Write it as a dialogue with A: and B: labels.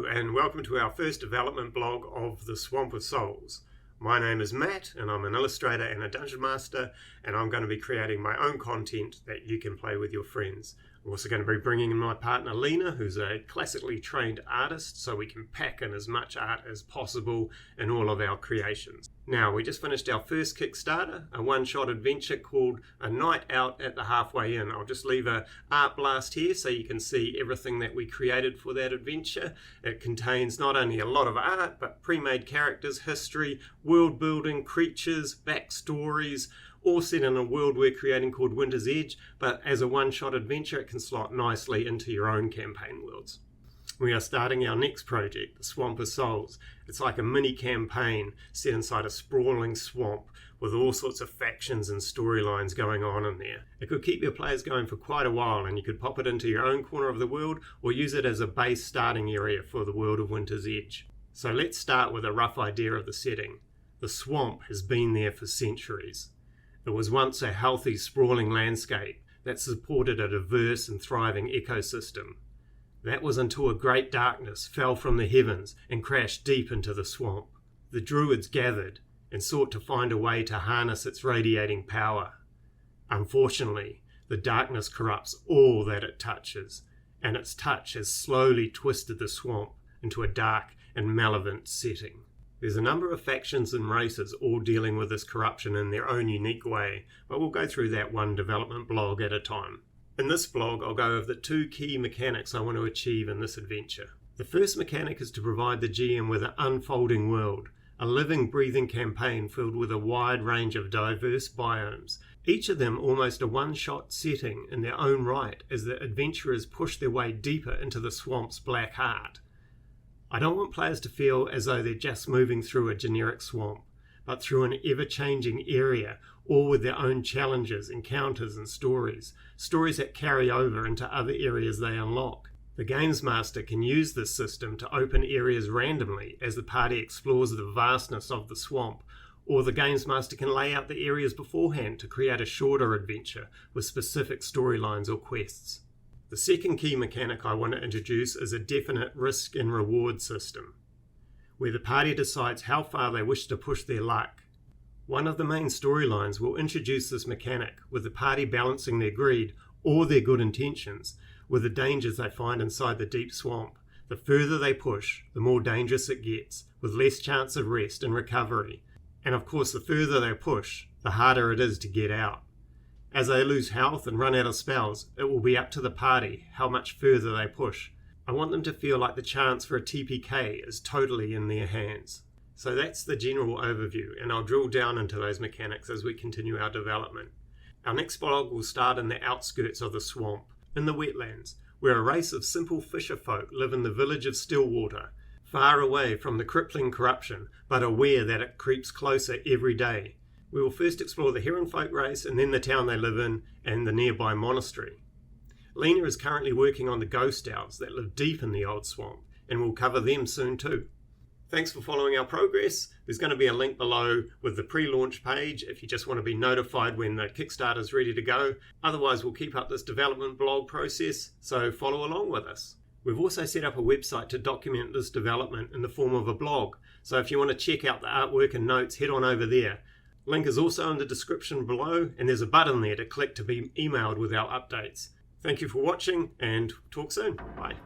A: and welcome to our first development blog of The Swamp of Souls. My name is Matt and I'm an illustrator and a dungeon master, and I'm going to be creating my own content that you can play with your friends. I'm also going to be bringing in my partner Lena, who's a classically trained artist, so we can pack in as much art as possible in all of our creations. Now, we just finished our first Kickstarter, a one-shot adventure called A Night Out at the Halfway Inn. I'll just leave an art blast here so you can see everything that we created for that adventure. It contains not only a lot of art, but pre-made characters, history, world building, creatures, backstories, all set in a world we're creating called Winter's Edge, but as a one-shot adventure it can slot nicely into your own campaign worlds. We are starting our next project, The Swamp of Souls. It's like a mini campaign set inside a sprawling swamp with all sorts of factions and storylines going on in there. It could keep your players going for quite a while, and you could pop it into your own corner of the world or use it as a base starting area for the world of Winter's Edge. So let's start with a rough idea of the setting. The swamp has been there for centuries. It was once a healthy, sprawling landscape that supported a diverse and thriving ecosystem. That was until a great darkness fell from the heavens and crashed deep into the swamp. The druids gathered and sought to find a way to harness its radiating power. Unfortunately, the darkness corrupts all that it touches, and its touch has slowly twisted the swamp into a dark and malevolent setting. There's a number of factions and races all dealing with this corruption in their own unique way, but we'll go through that one development blog at a time. In this blog, I'll go over the two key mechanics I want to achieve in this adventure. The first mechanic is to provide the GM with an unfolding world, a living, breathing campaign filled with a wide range of diverse biomes, each of them almost a one-shot setting in their own right as the adventurers push their way deeper into the swamp's black heart. I don't want players to feel as though they're just moving through a generic swamp, but through an ever-changing area, all with their own challenges, encounters and stories that carry over into other areas they unlock. The Games Master can use this system to open areas randomly as the party explores the vastness of the swamp, or the Games Master can lay out the areas beforehand to create a shorter adventure with specific storylines or quests. The second key mechanic I want to introduce is a definite risk and reward system, where the party decides how far they wish to push their luck. One of the main storylines will introduce this mechanic, with the party balancing their greed or their good intentions with the dangers they find inside the deep swamp. The further they push, the more dangerous it gets, with less chance of rest and recovery. And of course, the further they push, the harder it is to get out. As they lose health and run out of spells, it will be up to the party how much further they push. I want them to feel like the chance for a TPK is totally in their hands. So that's the general overview, and I'll drill down into those mechanics as we continue our development. Our next blog will start in the outskirts of the swamp, in the wetlands, where a race of simple fisher folk live in the village of Stillwater, far away from the crippling corruption, but aware that it creeps closer every day. We will first explore the heron folk race and then the town they live in and the nearby monastery. Lena is currently working on the ghost owls that live deep in the old swamp, and we'll cover them soon too. Thanks for following our progress. There's going to be a link below with the pre-launch page if you just want to be notified when the Kickstarter is ready to go. Otherwise, we'll keep up this development blog process, so follow along with us. We've also set up a website to document this development in the form of a blog, so if you want to check out the artwork and notes, head on over there. Link is also in the description below, and there's a button there to click to be emailed with our updates. Thank you for watching, and talk soon. Bye.